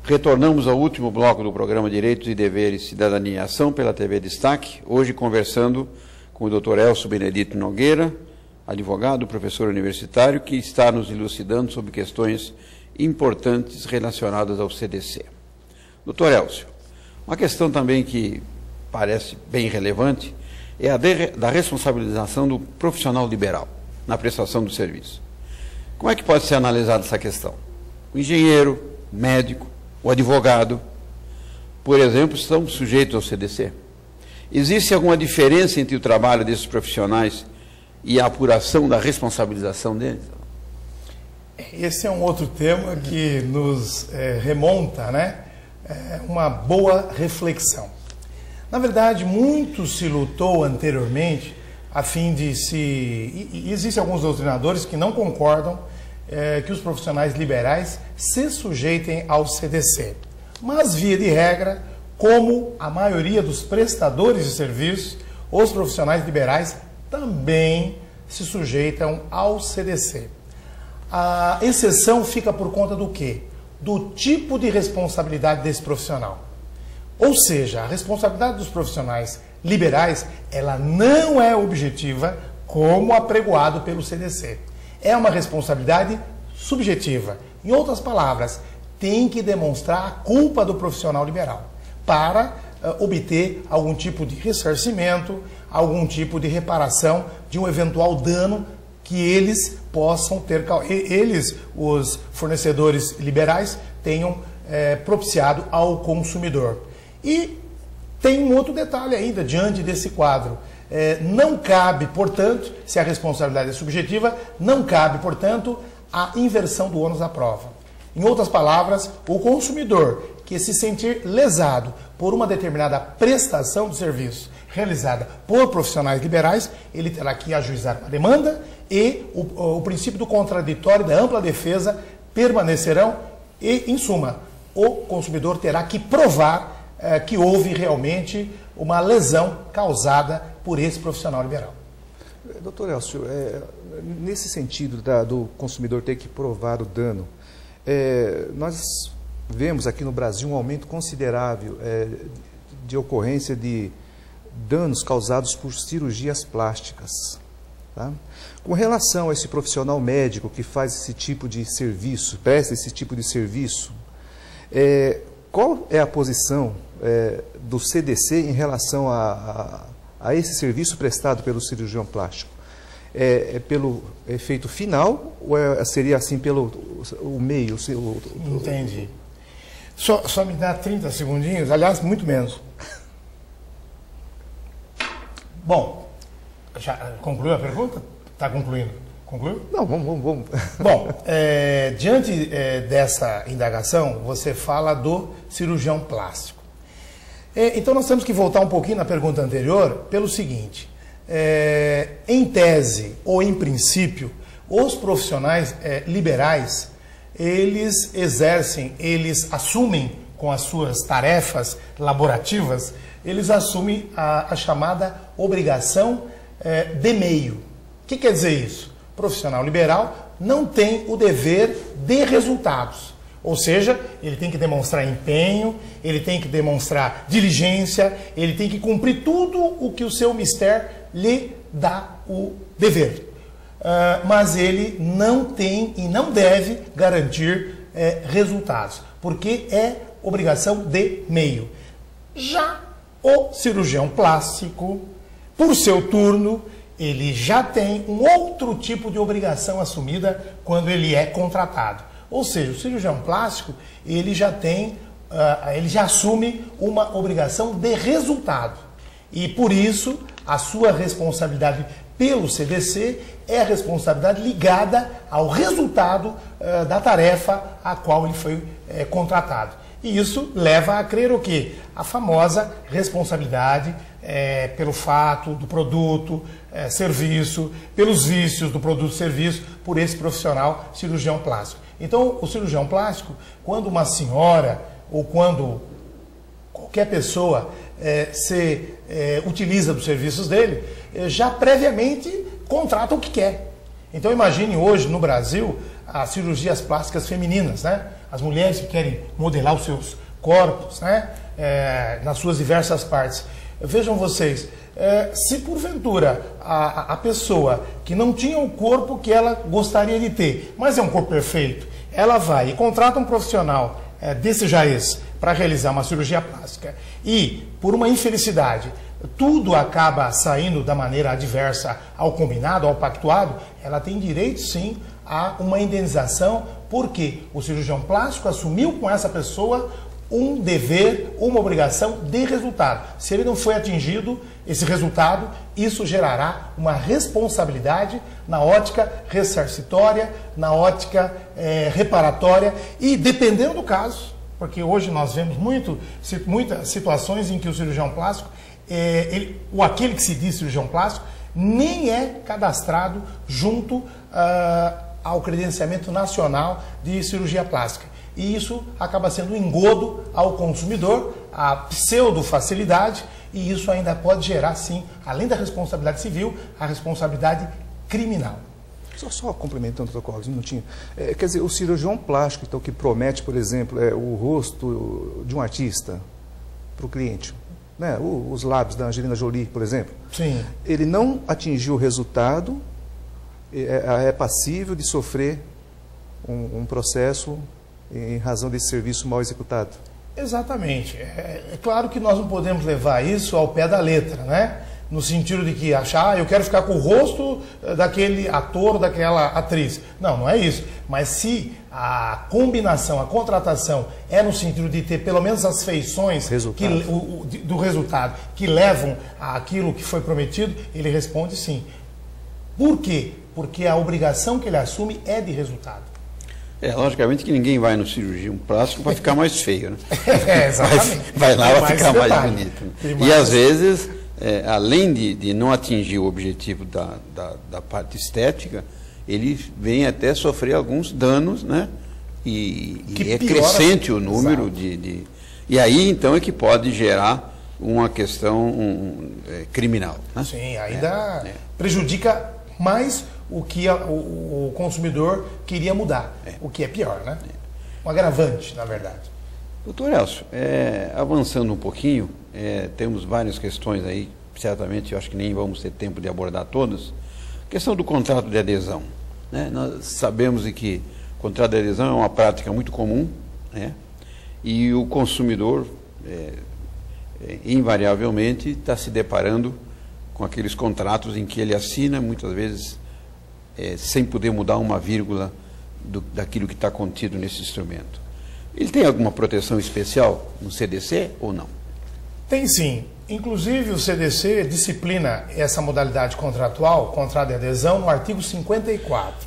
Retornamos ao último bloco do programa Direitos e Deveres, Cidadania e Ação pela TV Destaque, hoje conversando com o Dr. Elcio Benedito Nogueira, advogado, professor universitário, que está nos elucidando sobre questões importantes relacionadas ao CDC. Dr. Elcio, uma questão também que parece bem relevante é a da responsabilização do profissional liberal na prestação do serviço. Como é que pode ser analisada essa questão? O engenheiro, o médico, o advogado, por exemplo, estão sujeitos ao CDC. Existe alguma diferença entre o trabalho desses profissionais e a apuração da responsabilização deles? Esse é um outro tema que nos remonta, né? Uma boa reflexão. Na verdade, muito se lutou anteriormente a fim de se... E existem alguns doutrinadores que não concordam que os profissionais liberais se sujeitem ao CDC. Mas, via de regra, como a maioria dos prestadores de serviços, os profissionais liberais também se sujeitam ao CDC. A exceção fica por conta do quê? Do tipo de responsabilidade desse profissional. Ou seja, a responsabilidade dos profissionais liberais, ela não é objetiva como apregoado pelo CDC. É uma responsabilidade subjetiva. Em outras palavras, tem que demonstrar a culpa do profissional liberal para obter algum tipo de ressarcimento, algum tipo de reparação de um eventual dano que eles possam ter, os fornecedores liberais, tenham propiciado ao consumidor. E tem um outro detalhe ainda diante desse quadro. Não cabe, portanto, se a responsabilidade é subjetiva, não cabe, portanto, a inversão do ônus da prova. Em outras palavras, o consumidor que se sentir lesado por uma determinada prestação de serviço realizada por profissionais liberais, ele terá que ajuizar uma demanda e o princípio do contraditório e da ampla defesa permanecerão e, em suma, o consumidor terá que provar que houve realmente uma lesão causada por esse profissional liberal. Doutor Elcio, nesse sentido do consumidor ter que provar o dano, nós vemos aqui no Brasil um aumento considerável de ocorrência de danos causados por cirurgias plásticas. Tá? Com relação a esse profissional médico que faz esse tipo de serviço, presta esse tipo de serviço, qual é a posição do CDC em relação a esse serviço prestado pelo cirurgião plástico? É pelo efeito final ou seria assim pelo o meio? Entendi. Só me dá 30 segundinhos, aliás, muito menos. Bom, já concluiu a pergunta? Está concluindo? Concluiu? Não, vamos. Bom, diante dessa indagação, você fala do cirurgião plástico. Então, nós temos que voltar um pouquinho na pergunta anterior pelo seguinte. Em tese ou em princípio, os profissionais liberais, eles assumem com as suas tarefas laborativas, eles assumem a chamada obrigação de meio. O que quer dizer isso? O profissional liberal não tem o dever de resultados. Ou seja, ele tem que demonstrar empenho, ele tem que demonstrar diligência, ele tem que cumprir tudo o que o seu mistério lhe dá o dever. Mas ele não tem e não deve garantir resultados, porque é obrigação de meio. Já o cirurgião plástico, por seu turno, ele já tem um outro tipo de obrigação assumida quando ele é contratado. Ou seja, o cirurgião plástico, ele já assume uma obrigação de resultado. E por isso, a sua responsabilidade pelo CDC é a responsabilidade ligada ao resultado da tarefa a qual ele foi contratado. E isso leva a crer o quê? A famosa responsabilidade pelo fato do produto, serviço, pelos vícios do produto serviço, por esse profissional cirurgião plástico. Então, o cirurgião plástico, quando uma senhora ou quando qualquer pessoa utiliza dos serviços dele, já previamente contrata o que quer. Então imagine hoje no Brasil as cirurgias plásticas femininas, né? As mulheres que querem modelar os seus corpos, né? Nas suas diversas partes. Vejam vocês, se porventura a pessoa que não tinha o corpo que ela gostaria de ter, mas é um corpo perfeito, ela vai e contrata um profissional desse jaez para realizar uma cirurgia plástica e, por uma infelicidade, tudo acaba saindo da maneira adversa ao combinado, ao pactuado, ela tem direito sim a uma indenização, porque o cirurgião plástico assumiu com essa pessoa um dever, uma obrigação de resultado. Se ele não foi atingido esse resultado, isso gerará uma responsabilidade na ótica ressarcitória, na ótica reparatória e, dependendo do caso, porque hoje nós vemos muitas situações em que o cirurgião plástico, ou aquele que se diz cirurgião plástico, nem é cadastrado junto ao credenciamento nacional de cirurgia plástica. E isso acaba sendo um engodo ao consumidor, a pseudo-facilidade, e isso ainda pode gerar, sim, além da responsabilidade civil, a responsabilidade criminal. Só complementando, doutor Clóvis, um minutinho. Quer dizer, o cirurgião plástico, então, que promete, por exemplo, o rosto de um artista para o cliente, né? Os lábios da Angelina Jolie, por exemplo. Sim. Ele não atingiu o resultado, é passível de sofrer um processo em razão desse serviço mal executado. Exatamente. É claro que nós não podemos levar isso ao pé da letra, né? No sentido de que achar, eu quero ficar com o rosto daquele ator, daquela atriz. Não, não é isso. Mas se a combinação, a contratação é no sentido de ter pelo menos as feições do resultado que levam àquilo que foi prometido, ele responde sim. Por quê? Porque a obrigação que ele assume é de resultado. Logicamente que ninguém vai no cirurgião plástico para ficar mais feio, né? Exatamente. Vai lá para ficar mais bonito. Né? E às vezes, além de não atingir o objetivo da parte estética, ele vem até sofrer alguns danos, né? E é crescente o número E aí, então, é que pode gerar uma questão criminal. Né? Sim, ainda prejudica mais o que o consumidor queria mudar, o que é pior, né? Um agravante, na verdade. Doutor Elcio, avançando um pouquinho, temos várias questões aí, certamente eu acho que nem vamos ter tempo de abordar todas. Questão do contrato de adesão. Né? Nós sabemos que o contrato de adesão é uma prática muito comum, né? E o consumidor, invariavelmente, está se deparando com aqueles contratos em que ele assina, muitas vezes, sem poder mudar uma vírgula daquilo que está contido nesse instrumento. Ele tem alguma proteção especial no CDC ou não? Tem sim. Inclusive o CDC disciplina essa modalidade contratual, contrato de adesão, no artigo 54.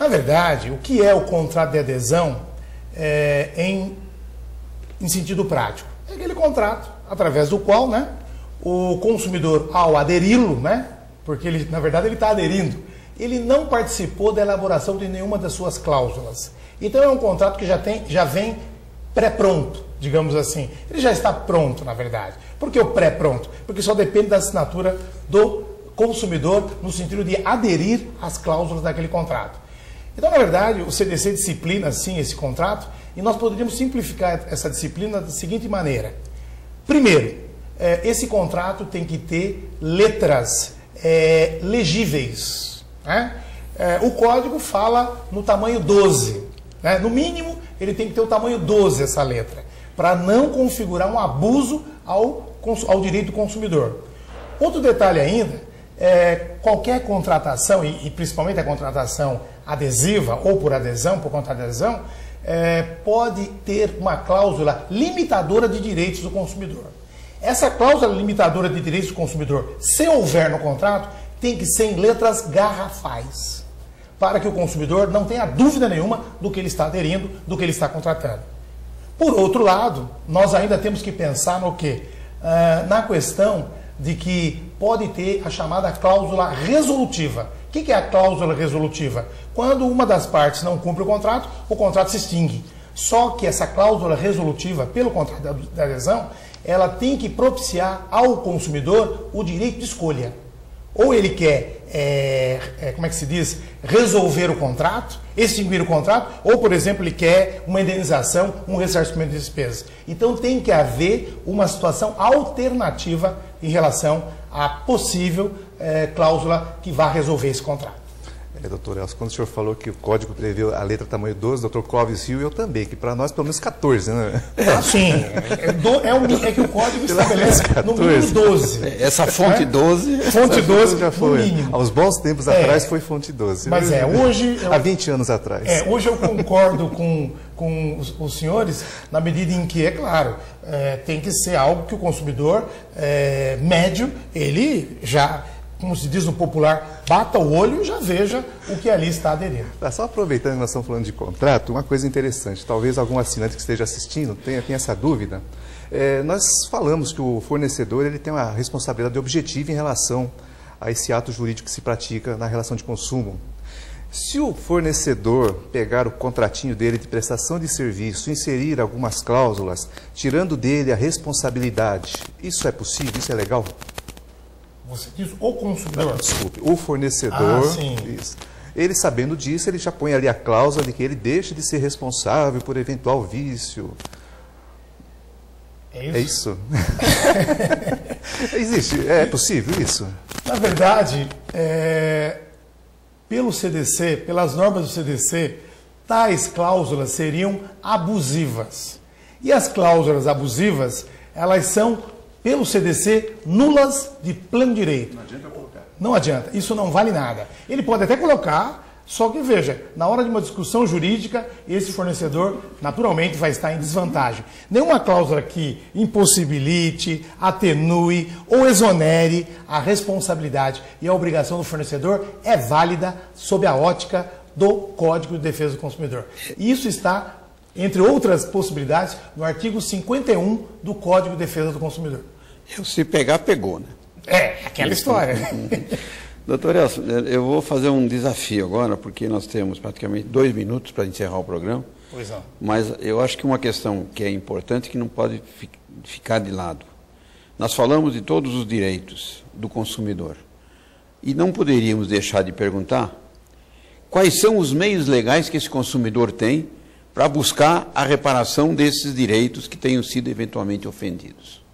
Na verdade, o que é o contrato de adesão em sentido prático? É aquele contrato através do qual, né, o consumidor, ao aderi-lo, né, porque ele, na verdade ele está aderindo, ele não participou da elaboração de nenhuma das suas cláusulas. Então é um contrato que já vem pré-pronto, digamos assim. Ele já está pronto, na verdade. Por que o pré-pronto? Porque só depende da assinatura do consumidor no sentido de aderir às cláusulas daquele contrato. Então, na verdade, o CDC disciplina, sim, esse contrato, e nós poderíamos simplificar essa disciplina da seguinte maneira. Primeiro, esse contrato tem que ter letras legíveis. Né? O código fala no tamanho 12. Né? No mínimo, ele tem que ter o tamanho 12, essa letra, para não configurar um abuso ao direito do consumidor. Outro detalhe ainda, qualquer contratação, e principalmente a contratação adesiva ou por adesão, por contrato de adesão, pode ter uma cláusula limitadora de direitos do consumidor. Essa cláusula limitadora de direitos do consumidor, se houver no contrato, tem que ser em letras garrafais, para que o consumidor não tenha dúvida nenhuma do que ele está aderindo, do que ele está contratando. Por outro lado, nós ainda temos que pensar no quê? Na questão de que pode ter a chamada cláusula resolutiva. O que é a cláusula resolutiva? Quando uma das partes não cumpre o contrato se extingue. Só que essa cláusula resolutiva, pelo contrato de adesão, ela tem que propiciar ao consumidor o direito de escolha. Ou ele quer, como é que se diz, resolver o contrato, extinguir o contrato, ou, por exemplo, ele quer uma indenização, um ressarcimento de despesas. Então tem que haver uma situação alternativa em relação à possível cláusula que vá resolver esse contrato. Doutor Elcio, quando o senhor falou que o código prevê a letra tamanho 12, doutor Clóvis Rio, eu também, que para nós pelo menos 14, né? Sim, é que o código estabelece no mínimo 12. Essa fonte 12... Fonte 12 já foi. No mínimo. Aos bons tempos atrás foi fonte 12. Mas hoje... Há 20 anos atrás. Hoje eu concordo com os senhores, na medida em que, é claro, tem que ser algo que o consumidor médio, ele já... como se diz no popular, bata o olho e já veja o que ali está aderindo. Só aproveitando que nós estamos falando de contrato, uma coisa interessante, talvez algum assinante que esteja assistindo tenha essa dúvida. Nós falamos que o fornecedor ele tem uma responsabilidade objetiva em relação a esse ato jurídico que se pratica na relação de consumo. Se o fornecedor pegar o contratinho dele de prestação de serviço, inserir algumas cláusulas, tirando dele a responsabilidade, isso é possível? Isso é legal? Você diz o consumidor? Desculpe, o fornecedor, sim. Isso. Ele sabendo disso, ele já põe ali a cláusula de que ele deixa de ser responsável por eventual vício. É isso? Existe, é possível isso? Na verdade, pelo CDC, pelas normas do CDC, tais cláusulas seriam abusivas. E as cláusulas abusivas, elas são, pelo CDC, nulas de pleno direito. Não adianta colocar. Não adianta, isso não vale nada. Ele pode até colocar, só que veja, na hora de uma discussão jurídica, esse fornecedor naturalmente vai estar em desvantagem. Nenhuma cláusula que impossibilite, atenue ou exonere a responsabilidade e a obrigação do fornecedor é válida sob a ótica do Código de Defesa do Consumidor. E isso está, entre outras possibilidades, no artigo 51 do Código de Defesa do Consumidor. Se pegar, pegou, né? Aquela história. Doutor Elcio, eu vou fazer um desafio agora, porque nós temos praticamente 2 minutos para encerrar o programa. Pois não. Mas eu acho que uma questão que é importante, que não pode ficar de lado. Nós falamos de todos os direitos do consumidor. E não poderíamos deixar de perguntar quais são os meios legais que esse consumidor tem para buscar a reparação desses direitos que tenham sido eventualmente ofendidos.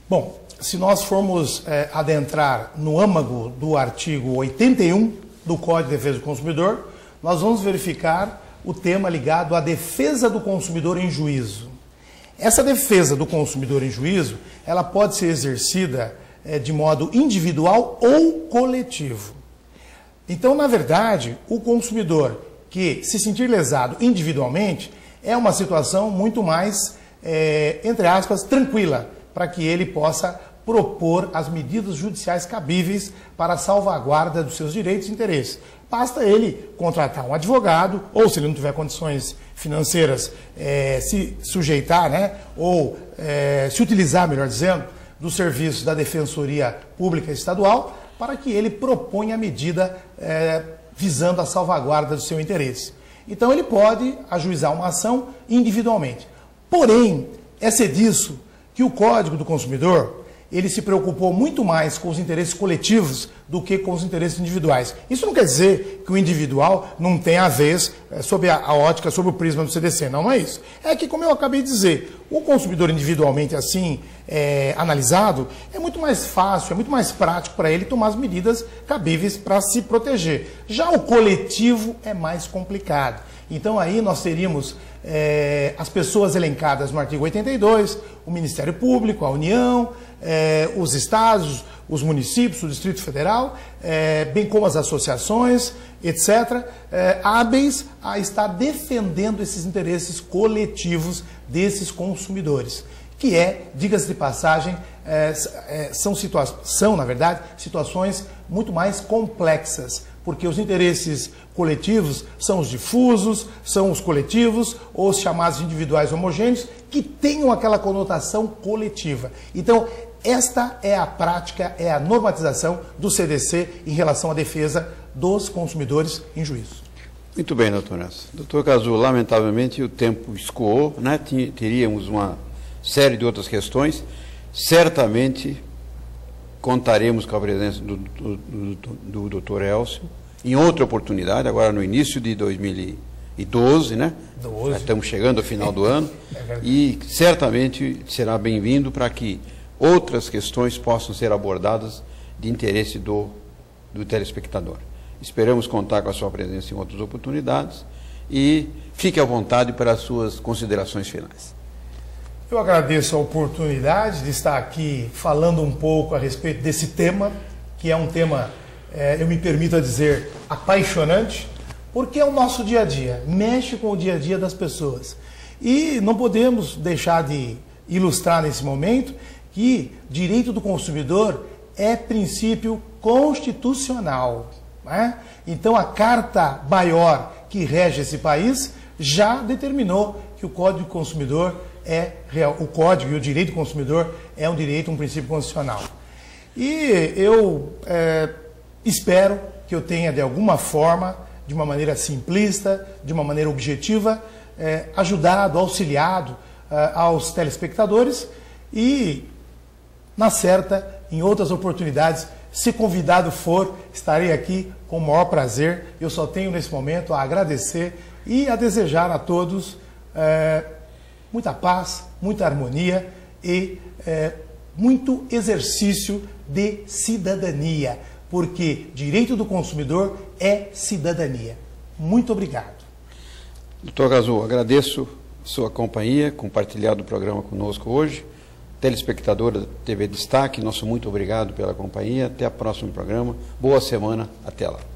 Bom, se nós formos adentrar no âmago do artigo 81 do Código de Defesa do Consumidor, nós vamos verificar o tema ligado à defesa do consumidor em juízo. Essa defesa do consumidor em juízo, ela pode ser exercida de modo individual ou coletivo. Então, na verdade, o consumidor que se sentir lesado individualmente é uma situação muito mais, entre aspas, tranquila, para que ele possa propor as medidas judiciais cabíveis para a salvaguarda dos seus direitos e interesses. Basta ele contratar um advogado, ou se ele não tiver condições financeiras, se sujeitar, né, ou se utilizar, melhor dizendo, dos serviços da Defensoria Pública Estadual, para que ele proponha a medida visando a salvaguarda do seu interesse. Então ele pode ajuizar uma ação individualmente. Porém, é disso que o Código do Consumidor, ele se preocupou muito mais com os interesses coletivos do que com os interesses individuais. Isso não quer dizer que o individual não tenha a vez sob a ótica, sob o prisma do CDC. Não é isso. É que, como eu acabei de dizer, o consumidor individualmente assim analisado, é muito mais fácil, é muito mais prático para ele tomar as medidas cabíveis para se proteger. Já o coletivo é mais complicado. Então aí nós teríamos as pessoas elencadas no artigo 82, o Ministério Público, a União, os estados, os municípios, o Distrito Federal, bem como as associações, etc., hábeis a estar defendendo esses interesses coletivos desses consumidores, que diga-se de passagem, são, na verdade, situações muito mais complexas, porque os interesses coletivos são os difusos, são os coletivos, ou os chamados individuais homogêneos, que tenham aquela conotação coletiva. Então, esta é a prática, é a normatização do CDC em relação à defesa dos consumidores em juízo. Muito bem, doutor Nelson. Doutor Cazu, lamentavelmente o tempo escoou, né? Teríamos uma série de outras questões. Certamente contaremos com a presença do Dr. Elcio em outra oportunidade, agora no início de 2012, né? Já estamos chegando ao final do ano, e certamente será bem-vindo para que outras questões possam ser abordadas de interesse do telespectador. Esperamos contar com a sua presença em outras oportunidades e fique à vontade para as suas considerações finais. Eu agradeço a oportunidade de estar aqui falando um pouco a respeito desse tema, que é um tema, eu me permito a dizer, apaixonante, porque é o nosso dia a dia, mexe com o dia a dia das pessoas. E não podemos deixar de ilustrar nesse momento que direito do consumidor é princípio constitucional, né? Então a Carta Maior que rege esse país já determinou que o Código do Consumidor é real, o Código e o direito do consumidor é um direito, um princípio constitucional. E eu espero que eu tenha de alguma forma, de uma maneira simplista, de uma maneira objetiva, ajudado, auxiliado aos telespectadores e, na certa, em outras oportunidades, se convidado for, estarei aqui com o maior prazer. Eu só tenho nesse momento a agradecer e a desejar a todos muita paz, muita harmonia e muito exercício de cidadania, porque direito do consumidor é cidadania. Muito obrigado. Doutor Gazul, agradeço sua companhia, compartilhado o programa conosco hoje. Telespectadora da TV Destaque, nosso muito obrigado pela companhia. Até o próximo programa. Boa semana. Até lá.